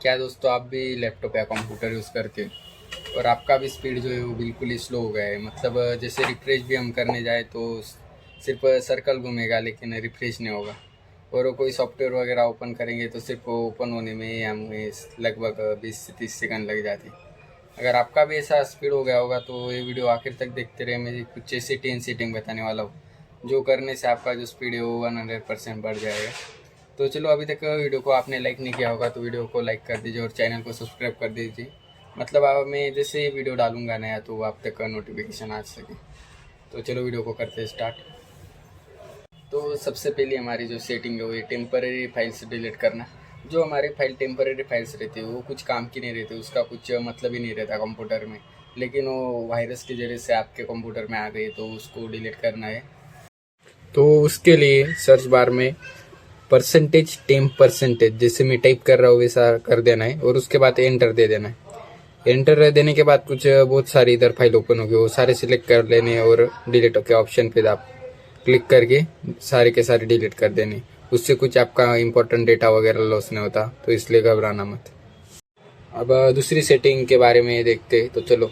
क्या दोस्तों, आप भी लैपटॉप या कंप्यूटर यूज़ करते हो और आपका भी स्पीड जो है वो बिल्कुल ही स्लो हो गया है। मतलब जैसे रिफ्रेश भी हम करने जाए तो सिर्फ सर्कल घूमेगा लेकिन रिफ्रेश नहीं होगा। और वो कोई सॉफ्टवेयर वगैरह ओपन करेंगे तो सिर्फ वो ओपन होने में ही हमें लगभग 20 से 30 सेकंड लग जाती। अगर आपका भी ऐसा स्पीड हो गया होगा तो ये वीडियो आखिर तक देखते रहे। मैं कुछ ऐसी 10 सेटिंग बताने वाला हूँ जो करने से आपका जो स्पीड है वो 100% बढ़ जाएगा। तो चलो, अभी तक वीडियो को आपने लाइक नहीं किया होगा तो वीडियो को लाइक कर दीजिए और चैनल को सब्सक्राइब कर दीजिए। मतलब अब मैं जैसे ही वीडियो डालूंगा नया तो आप तक नोटिफिकेशन आ सके। तो चलो वीडियो को करते हैं स्टार्ट। तो सबसे पहले हमारी जो सेटिंग है वो ये टेम्पररी फाइल्स डिलीट करना। जो हमारी फाइल टेम्पररी फाइल्स रहती है वो कुछ काम की नहीं रहती, उसका कुछ मतलब ही नहीं रहता कंप्यूटर में। लेकिन वो वायरस के जरिए से आपके कंप्यूटर में आ गई तो उसको डिलीट करना है। तो उसके लिए सर्च बार में %temp% जैसे मैं टाइप कर रहा हूँ वैसा कर देना है और उसके बाद एंटर दे देना है। एंटर देने के बाद कुछ बहुत सारी इधर फाइल ओपन होगी, वो सारे सिलेक्ट कर लेने और डिलीट के ऑप्शन पे आप क्लिक करके सारे के सारे डिलीट कर देने। उससे कुछ आपका इंपॉर्टेंट डेटा वगैरह लॉस नहीं होता, तो इसलिए घबराना मत। अब दूसरी सेटिंग के बारे में देखते तो चलो।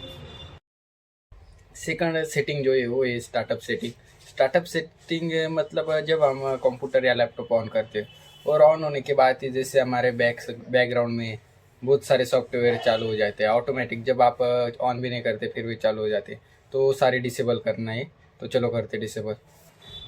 सेकंड सेटिंग जो है वो है स्टार्टअप सेटिंग। स्टार्टअप सेटिंग मतलब जब हम कंप्यूटर या लैपटॉप ऑन करते हैं और ऑन होने के बाद ही जैसे हमारे बैकग्राउंड में बहुत सारे सॉफ्टवेयर चालू हो जाते हैं ऑटोमेटिक। जब आप ऑन भी नहीं करते फिर भी चालू हो जाते, तो सारे डिसेबल करना है। तो चलो करते डिसेबल।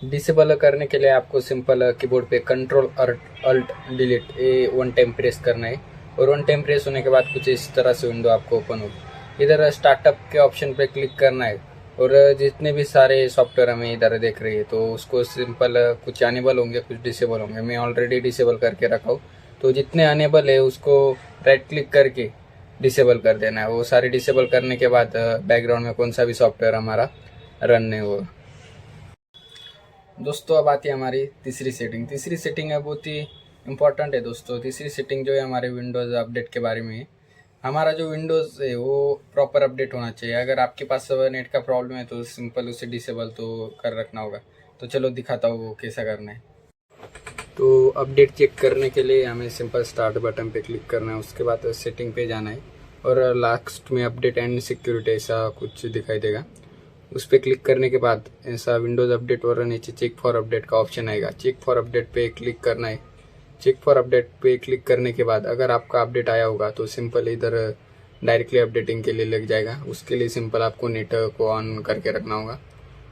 डिसेबल करने के लिए आपको सिंपल कीबोर्ड पे कंट्रोल अल्ट डिलीट ये वन टाइम प्रेस करना है और वन टाइम प्रेस होने के बाद कुछ इस तरह से विंडो आपको ओपन होगी। इधर स्टार्टअप के ऑप्शन पे क्लिक करना है और जितने भी सारे सॉफ्टवेयर हमें इधर देख रही है तो उसको सिंपल कुछ अनेबल होंगे कुछ डिसेबल होंगे। मैं ऑलरेडी डिसेबल करके रखा हूँ, तो जितने अनेबल है उसको राइट क्लिक करके डिसेबल कर देना है। वो सारे डिसेबल करने के बाद बैकग्राउंड में कौन सा भी सॉफ्टवेयर हमारा रन नहीं होगा। दोस्तों अब आती है हमारी तीसरी सेटिंग। तीसरी सेटिंग है बहुत ही इम्पोर्टेंट है दोस्तों। तीसरी सेटिंग जो है हमारे विंडोज़ अपडेट के बारे में है। हमारा जो विंडोज़ है वो प्रॉपर अपडेट होना चाहिए। अगर आपके पास नेट का प्रॉब्लम है तो सिंपल उसे डिसेबल तो कर रखना होगा। तो चलो दिखाता हूँ वो कैसा करना है। तो अपडेट चेक करने के लिए हमें सिंपल स्टार्ट बटन पे क्लिक करना है, उसके बाद सेटिंग पे जाना है और लास्ट में अपडेट एंड सिक्योरिटी ऐसा कुछ दिखाई देगा। उस पर क्लिक करने के बाद ऐसा विंडोज़ अपडेट और नीचे चेक फॉर अपडेट का ऑप्शन आएगा। चेक फॉर अपडेट पे क्लिक करना है। चेक फॉर अपडेट पे क्लिक करने के बाद अगर आपका अपडेट आया होगा तो सिंपल इधर डायरेक्टली अपडेटिंग के लिए लग जाएगा। उसके लिए सिंपल आपको नेट को ऑन करके रखना होगा।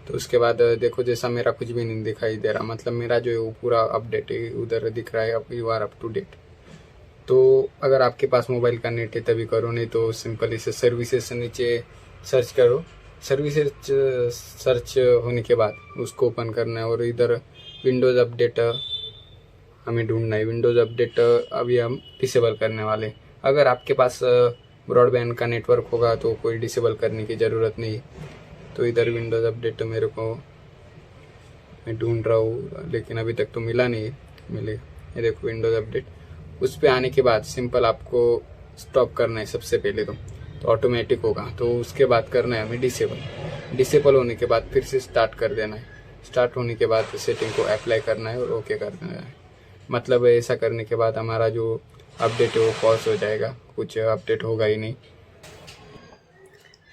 तो उसके बाद देखो जैसा मेरा कुछ भी नहीं दिखाई दे रहा, मतलब मेरा जो है वो पूरा अपडेट है, उधर दिख रहा है अब you are up to date. तो अगर आपके पास मोबाइल का नेट है तभी करो, नहीं तो सिंपल इसे सर्विसेज नीचे सर्च करो। सर्विसेज सर्च होने के बाद उसको ओपन करना है और इधर विंडोज़ अपडेट हमें ढूंढना है। विंडोज़ अपडेट अभी हम डिसेबल करने वाले। अगर आपके पास ब्रॉडबैंड का नेटवर्क होगा तो कोई डिसेबल करने की ज़रूरत नहीं। तो इधर विंडोज़ अपडेट मेरे को मैं ढूंढ रहा हूँ लेकिन अभी तक तो मिला नहीं। मिले ये देखो विंडोज़ अपडेट। उस पर आने के बाद सिंपल आपको स्टॉप करना है सबसे पहले तो ऑटोमेटिक होगा। तो उसके बाद करना है हमें डिसेबल। डिसेबल होने के बाद फिर से स्टार्ट कर देना है। स्टार्ट होने के बाद सेटिंग को अप्लाई करना है और ओके कर देना है। मतलब ऐसा करने के बाद हमारा जो अपडेट है वो पॉज हो जाएगा, कुछ अपडेट होगा ही नहीं।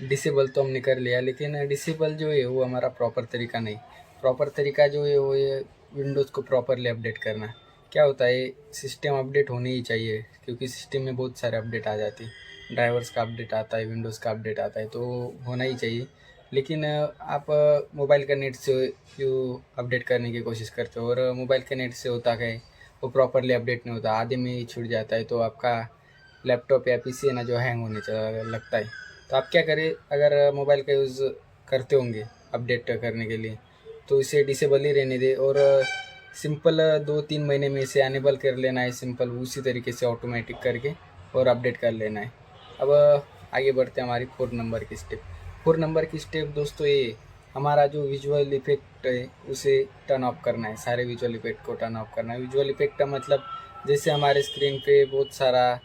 डिसेबल तो हमने कर लिया लेकिन डिसेबल जो है वो हमारा प्रॉपर तरीका नहीं। प्रॉपर तरीका जो है वो ये विंडोज़ को प्रॉपरली अपडेट करना। क्या होता है, सिस्टम अपडेट होनी ही चाहिए क्योंकि सिस्टम में बहुत सारे अपडेट आ जाते हैं। ड्राइवर्स का अपडेट आता है, विंडोज़ का अपडेट आता है, तो होना ही चाहिए। लेकिन आप मोबाइल का नेट से जो अपडेट करने की कोशिश करते हो और मोबाइल के नेट से होता है वो प्रॉपरली अपडेट नहीं होता, आधे में ही छूट जाता है, तो आपका लैपटॉप या पीसी है ना जो हैंग होने लगता है। तो आप क्या करें, अगर मोबाइल का यूज़ करते होंगे अपडेट करने के लिए तो इसे डिसेबल ही रहने दें और सिंपल 2-3 महीने में इसे अनेबल कर लेना है। सिंपल उसी तरीके से ऑटोमेटिक करके और अपडेट कर लेना है। अब आगे बढ़ते हैं हमारी 4 नंबर की स्टेप। 4 नंबर की स्टेप दोस्तों ये हमारा जो विजुअल इफेक्ट है उसे टर्न ऑफ करना है। सारे विजुअल इफेक्ट को टर्न ऑफ करना है। विजुअल इफेक्ट का मतलब जैसे हमारे स्क्रीन पे बहुत सारा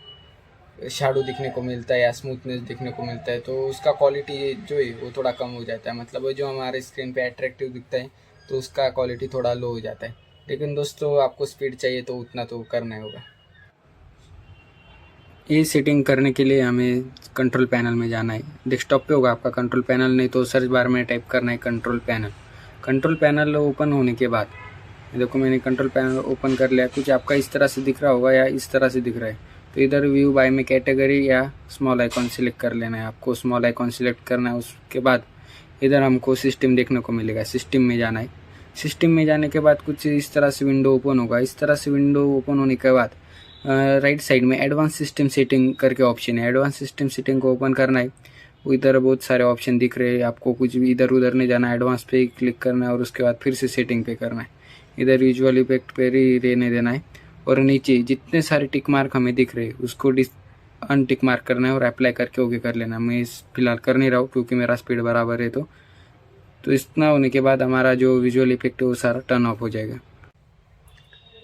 शैडो दिखने को मिलता है या स्मूथनेस दिखने को मिलता है तो उसका क्वालिटी जो है वो थोड़ा कम हो जाता है। मतलब जो हमारे स्क्रीन पे अट्रैक्टिव दिखता है तो उसका क्वालिटी थोड़ा लो हो जाता है। लेकिन दोस्तों आपको स्पीड चाहिए तो उतना तो करना ही होगा। ये सेटिंग करने के लिए हमें कंट्रोल पैनल में जाना है। डेस्कटॉप पे होगा आपका कंट्रोल पैनल, नहीं तो सर्च बार में टाइप करना है control panel. Control panel open होने के बाद देखो मैंने कंट्रोल पैनल ओपन कर लिया। कुछ आपका इस तरह से दिख रहा होगा या इस तरह से दिख रहा है, तो इधर व्यू बाय में कैटेगरी या स्मॉल आइकॉन सिलेक्ट कर लेना है। आपको स्मॉल आइकॉन सिलेक्ट करना है। उसके बाद इधर हमको सिस्टम देखने को मिलेगा, सिस्टम में जाना है। सिस्टम में जाने के बाद कुछ इस तरह से विंडो ओपन होगा। इस तरह से विंडो ओपन होने के बाद राइट साइड में एडवांस सिस्टम सेटिंग करके ऑप्शन है। एडवांस सिस्टम सेटिंग को ओपन करना है। इधर बहुत सारे ऑप्शन दिख रहे हैं, आपको कुछ भी इधर उधर नहीं जाना है। एडवांस पे क्लिक करना है और उसके बाद फिर से सेटिंग पे करना है। इधर विजुअल इफेक्ट पे ही रहने देना है और नीचे जितने सारे टिक मार्क हमें दिख रहे हैं उसको अनटिक मार्क करना है और अप्लाई करके ओके कर लेना। मैं इस फिलहाल कर नहीं रहा हूँ क्योंकि मेरा स्पीड बराबर है। तो इतना होने के बाद हमारा जो विजुअल इफेक्ट है वो सारा टर्न ऑफ हो जाएगा।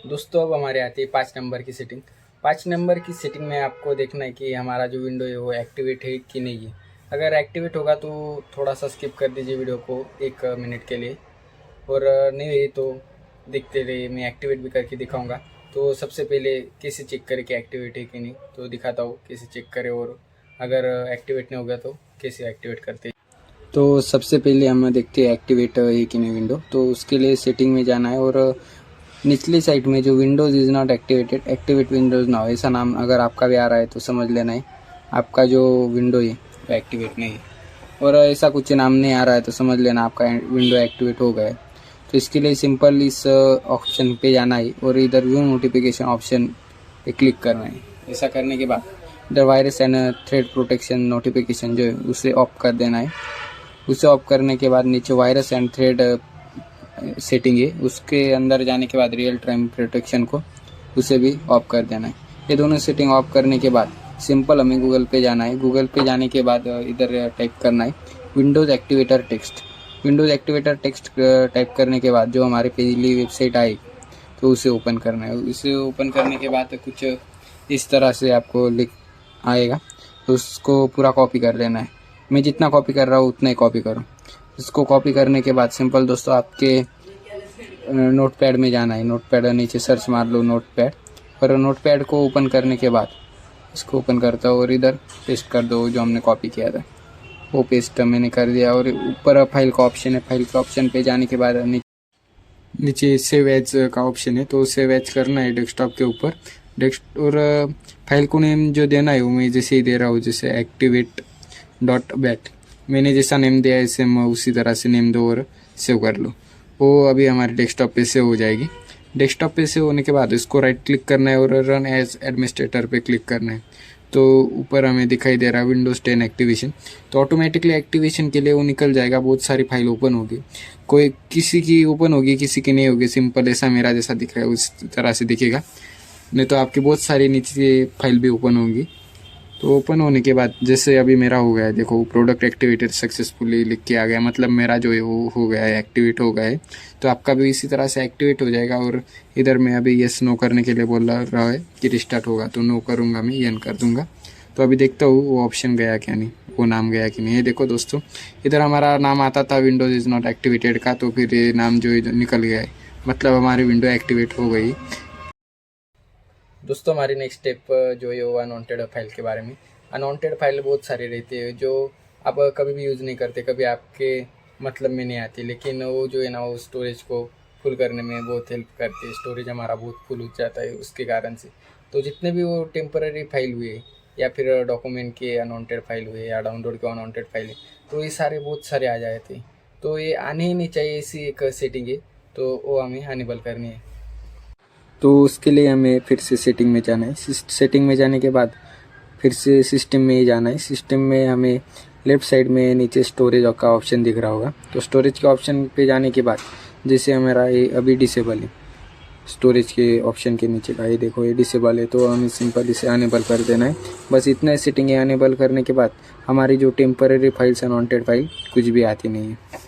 दोस्तों अब हमारे आती है 5 नंबर की सेटिंग। 5 नंबर की सेटिंग में आपको देखना है कि हमारा जो विंडो है वो एक्टिवेट है कि नहीं है। अगर एक्टिवेट होगा तो थोड़ा सा स्किप कर दीजिए वीडियो को 1 मिनट के लिए, और नहीं है तो देखते रहिए। मैं एक्टिवेट भी करके दिखाऊंगा। तो सबसे पहले कैसे चेक करें कि एक्टिवेट है कि नहीं, तो दिखाता हूँ कैसे चेक करें, और अगर एक्टिवेट नहीं होगा तो कैसे एक्टिवेट करते हैं। तो सबसे पहले हम देखते हैं एक्टिवेट है कि नहीं विंडो। तो उसके लिए सेटिंग में जाना है और निचली साइड में जो Windows is not activated, activate Windows now ऐसा नाम अगर आपका भी आ रहा है तो समझ लेना है आपका जो विंडो है वो एक्टिवेट नहीं है। और ऐसा कुछ नाम नहीं आ रहा है तो समझ लेना आपका विंडो एक्टिवेट हो गया है। तो इसके लिए सिंपल इस ऑप्शन पे जाना है और इधर व्यू नोटिफिकेशन ऑप्शन पे क्लिक करना है। ऐसा करने के बाद इधर virus and thread protection notification जो है उसे ऑफ कर देना है। उसे ऑफ करने के बाद नीचे वायरस एंड थ्रेड सेटिंग है, उसके अंदर जाने के बाद रियल टाइम प्रोटेक्शन को उसे भी ऑफ कर देना है। ये दोनों सेटिंग ऑफ करने के बाद सिंपल हमें गूगल पे जाना है। गूगल पे जाने के बाद इधर टाइप करना है Windows activator text. Windows activator text type करने के बाद जो हमारी पहली वेबसाइट आई तो उसे ओपन करना है। उसे ओपन करने के बाद कुछ इस तरह से आपको लिख आएगा, तो उसको पूरा कॉपी कर लेना है। मैं जितना कॉपी कर रहा हूँ उतना ही कॉपी करूँ। इसको कॉपी करने के बाद सिंपल दोस्तों आपके नोटपैड में जाना है। नोटपैड नीचे सर्च मार लो नोटपैड, और नोटपैड को ओपन करने के बाद इसको ओपन करता हूँ और इधर पेस्ट कर दो जो हमने कॉपी किया था, वो पेस्ट मैंने कर दिया। और ऊपर फाइल का ऑप्शन है, फाइल के ऑप्शन पे जाने के बाद नीचे सेव एज का ऑप्शन है, तो सेव एज करना है डेस्कटॉप के ऊपर। और फाइल को नेम जो देना है वो मैं जैसे ही दे रहा हूँ, जैसे activate.bat मैंने जैसा नेम दिया है सेम उसी तरह से नेम दो और सेव कर लो। वो अभी हमारे डेस्कटॉप पे सेव हो जाएगी। डेस्कटॉप पे सेव होने के बाद इसको राइट क्लिक करना है और रन एज एडमिनिस्ट्रेटर पे क्लिक करना है। तो ऊपर हमें दिखाई दे रहा है विंडोज़ 10 एक्टिवेशन, तो ऑटोमेटिकली एक्टिवेशन के लिए वो निकल जाएगा। बहुत सारी फाइल ओपन होगी, कोई किसी की ओपन होगी किसी की नहीं होगी। सिंपल ऐसा मेरा जैसा दिख रहा है उस तरह से दिखेगा, नहीं तो आपकी बहुत सारी नीचे फाइल भी ओपन होंगी। तो ओपन होने के बाद जैसे अभी मेरा हो गया है, देखो प्रोडक्ट एक्टिवेटेड सक्सेसफुली लिख के आ गया, मतलब मेरा जो है वो हो गया है, एक्टिवेट हो गया है। तो आपका भी इसी तरह से एक्टिवेट हो जाएगा। और इधर मैं अभी येस नो करने के लिए बोल रहा है कि रिस्टार्ट होगा, तो नो करूँगा, मैं यन कर दूँगा। तो अभी देखता हूँ वो ऑप्शन गया क्या नहीं, वो नाम गया कि नहीं। ये देखो दोस्तों इधर हमारा नाम आता था विंडोज़ इज़ नॉट एक्टिवेटेड का, तो फिर ये नाम जो है निकल गया है, मतलब हमारी विंडो एक्टिवेट हो गई। दोस्तों हमारी नेक्स्ट स्टेप जो है वो अनवांटेड फाइल के बारे में। अनवांटेड फाइल बहुत सारी रहती है जो आप कभी भी यूज़ नहीं करते, कभी आपके मतलब में नहीं आती, लेकिन वो जो है ना वो स्टोरेज को फुल करने में बहुत हेल्प करती है। स्टोरेज हमारा बहुत फुल हो जाता है उसके कारण से। तो जितने भी वो टेम्पररी फाइल हुए या फिर डॉक्यूमेंट के अनवांटेड फाइल हुए या डाउनलोड के अनवांटेड फाइल है, तो ये सारे बहुत सारे आ जाए थे। तो ये आने ही नहीं चाहिए, ऐसी एक सेटिंग है, तो वो हमें अनेबल करनी है। तो उसके लिए हमें फिर से सेटिंग में जाना है। सेटिंग में जाने के बाद फिर से सिस्टम में ही जाना है। सिस्टम में हमें लेफ़्ट साइड में नीचे स्टोरेज का ऑप्शन दिख रहा होगा, तो स्टोरेज के ऑप्शन पे जाने के बाद जैसे हमारा ये अभी डिसेबल है, स्टोरेज के ऑप्शन के नीचे का ये देखो ये डिसेबल है, तो हमें सिंपल इसे अनेबल कर देना है। बस इतना सेटिंग है। अनेबल करने के बाद हमारी जो टेम्पररी फाइल्स अनवांटेड फाइल कुछ भी आती नहीं है।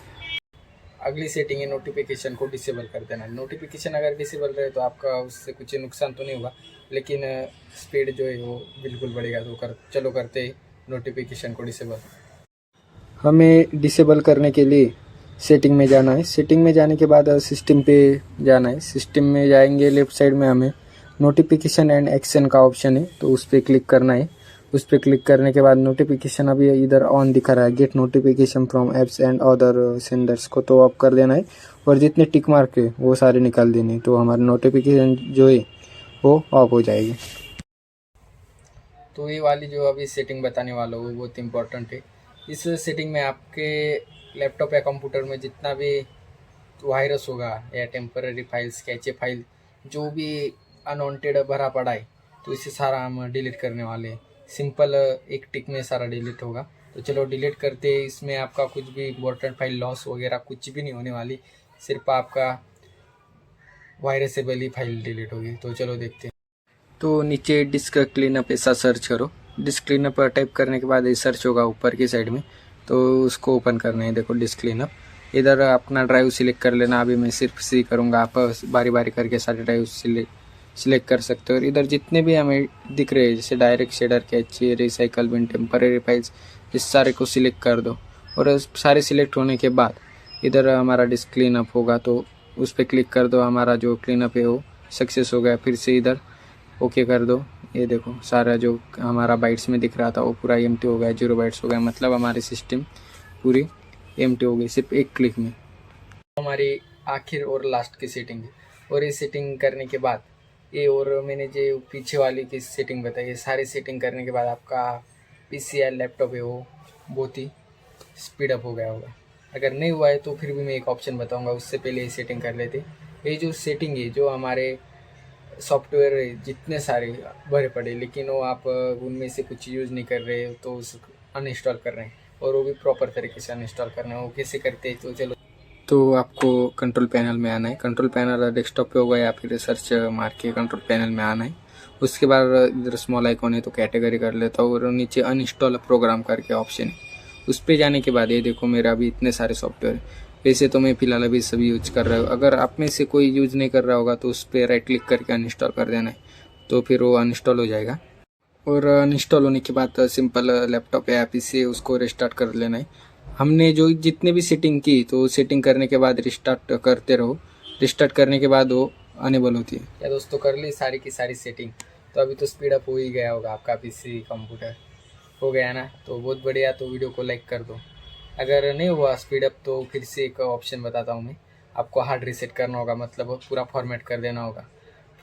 अगली सेटिंग है नोटिफिकेशन को डिसेबल कर देना। नोटिफिकेशन अगर डिसेबल रहे तो आपका उससे कुछ नुकसान तो नहीं होगा, लेकिन स्पीड जो है वो बिल्कुल बढ़ेगा। तो चलो करते हैं नोटिफिकेशन को डिसेबल। हमें डिसेबल करने के लिए सेटिंग में जाना है। सेटिंग में जाने के बाद सिस्टम पे जाना है। सिस्टम में जाएंगे, लेफ़्ट साइड में हमें नोटिफिकेशन एंड एक्शन का ऑप्शन है, तो उस पर क्लिक करना है। उस पर क्लिक करने के बाद नोटिफिकेशन अभी इधर ऑन दिखा रहा है, get notification from apps and other senders को तो ऑफ कर देना है, और जितने टिक मार्क है वो सारे निकाल देने, तो हमारे नोटिफिकेशन जो है वो ऑफ हो जाएगी। तो ये वाली जो अभी सेटिंग बताने वाला हूँ वो बहुत इंपॉर्टेंट है। इस सेटिंग में आपके लैपटॉप या कंप्यूटर में जितना भी वायरस होगा या टेम्पररी फाइल्स, कैचे फाइल, जो भी अनवांटेड भरा पड़ा है, तो इसे सारा हम डिलीट करने वाले हैं। सिंपल एक टिक में सारा डिलीट होगा। तो चलो डिलीट करते हैं। इसमें आपका कुछ भी इम्पोर्टेंट फाइल लॉस वगैरह कुछ भी नहीं होने वाली, सिर्फ आपका वायरसेबल ही फाइल डिलीट होगी। तो चलो देखते हैं। तो नीचे डिस्क क्लीनअप ऐसा सर्च करो। डिस्क क्लीनअप टाइप करने के बाद ये सर्च होगा ऊपर की साइड में, तो उसको ओपन करना है। देखो डिस्क क्लीनअप, इधर अपना ड्राइव सिलेक्ट कर लेना। अभी मैं सिर्फ सी करूँगा, आप बारी बारी करके सारे ड्राइव सिलेक्ट कर सकते हो। और इधर जितने भी हमें दिख रहे हैं जैसे direct shader, cache, recycle bin, temporary files, इस सारे को सिलेक्ट कर दो। और सारे सिलेक्ट होने के बाद इधर हमारा डिस्क क्लीनअप होगा, तो उस पर क्लिक कर दो। हमारा जो क्लीनअप है वो सक्सेस हो गया। फिर से इधर ओके कर दो। ये देखो सारा जो हमारा बाइट्स में दिख रहा था वो पूरा एम्प्टी हो गया, 0 बाइट्स हो गया, मतलब हमारी सिस्टम पूरी एम्प्टी हो गई सिर्फ एक क्लिक में। हमारी आखिर और लास्ट की सेटिंग है, और ये सेटिंग करने के बाद ये, और मैंने जो पीछे वाली की सेटिंग बताई, ये सारी सेटिंग करने के बाद आपका पीसी या लैपटॉप है वो बहुत ही स्पीड अप हो गया होगा। अगर नहीं हुआ है तो फिर भी मैं एक ऑप्शन बताऊंगा, उससे पहले ये सेटिंग कर लेते। ये जो सेटिंग है, जो हमारे सॉफ्टवेयर जितने सारे भरे पड़े, लेकिन वो आप उनमें से कुछ यूज़ नहीं कर रहे तो उस अनइंस्टॉल कर रहे हैं, और वो भी प्रॉपर तरीके से अनइंस्टॉल करना है। वो कैसे करते हैं तो चलो। तो आपको कंट्रोल पैनल में आना है। कंट्रोल पैनल डेस्कटॉप पे होगा या फिर सर्च मार के कंट्रोल पैनल में आना है। उसके बाद इधर स्मॉल आइकॉन है तो कैटेगरी कर लेता हूँ, और नीचे अनइंस्टॉल प्रोग्राम करके ऑप्शन है, उस पर जाने के बाद ये देखो मेरा अभी इतने सारे सॉफ्टवेयर। वैसे तो मैं फ़िलहाल अभी सभी यूज कर रहा हूँ। अगर आप में से कोई यूज नहीं कर रहा होगा तो उस पर राइट क्लिक करके अनइंस्टॉल कर देना है, तो फिर वो अनइंस्टॉल हो जाएगा। और अनइंस्टॉल होने के बाद सिंपल लैपटॉप या पीसी उसको रिस्टार्ट कर लेना है। हमने जो जितने भी सेटिंग की, तो सेटिंग करने के बाद रिस्टार्ट करते रहो। रिस्टार्ट करने के बाद वो अनेबल होती है। या दोस्तों कर ली सारी की सारी सेटिंग, तो अभी तो स्पीड अप हो ही गया होगा आपका पीसी कंप्यूटर, हो गया ना, तो बहुत बढ़िया। तो वीडियो को लाइक कर दो। अगर नहीं हुआ स्पीड अप तो फिर से एक ऑप्शन बताता हूँ मैं, आपको हार्ड रीसेट करना होगा, मतलब पूरा फॉर्मेट कर देना होगा।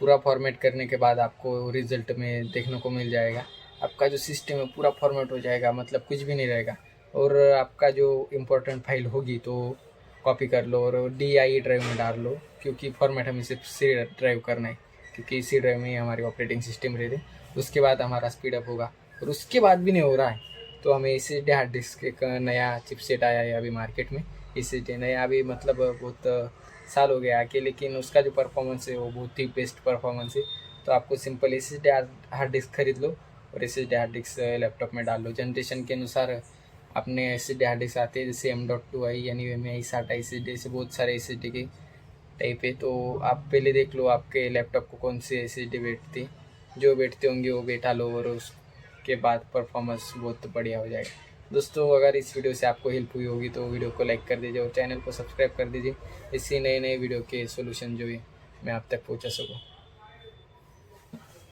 पूरा फॉर्मेट करने के बाद आपको रिजल्ट में देखने को मिल जाएगा, आपका जो सिस्टम है पूरा फॉर्मेट हो जाएगा, मतलब कुछ भी नहीं रहेगा। और आपका जो इम्पोर्टेंट फाइल होगी तो कॉपी कर लो और DI ड्राइव में डाल लो, क्योंकि फॉर्मेट हमें सिर्फ सी ड्राइव करना है, क्योंकि इसी ड्राइव में ही हमारी ऑपरेटिंग सिस्टम रहती है। उसके बाद हमारा स्पीड अप होगा। और उसके बाद भी नहीं हो रहा है तो हमें SSD हार्ड डिस्क एक नया चिपसेट आया है अभी मार्केट में। SSD नया अभी, मतलब बहुत साल हो गया आके, लेकिन उसका जो परफॉर्मेंस है वो बहुत ही बेस्ट परफॉर्मेंस है। तो आपको सिंपल SSD हार्ड डिस्क खरीद लो और SSD हार्ड डिस्क लैपटॉप में डाल लो। जनरेशन के अनुसार अपने SSD हार्ड डिस्क आते हैं, जैसे M.2 आई, NVMe SATA SSD, से बहुत सारे SSD के टाइप है। तो आप पहले देख लो आपके लैपटॉप को कौन से SSD बैठती, जो बैठते होंगे वो बैठा लो, और उसके बाद परफॉर्मेंस बहुत बढ़िया हो जाएगा। दोस्तों अगर इस वीडियो से आपको हेल्प हुई होगी तो वीडियो को लाइक कर दीजिए और चैनल को सब्सक्राइब कर दीजिए, इसी नए नए वीडियो के सोल्यूशन जो है मैं आप तक पहुंचा सकूँ।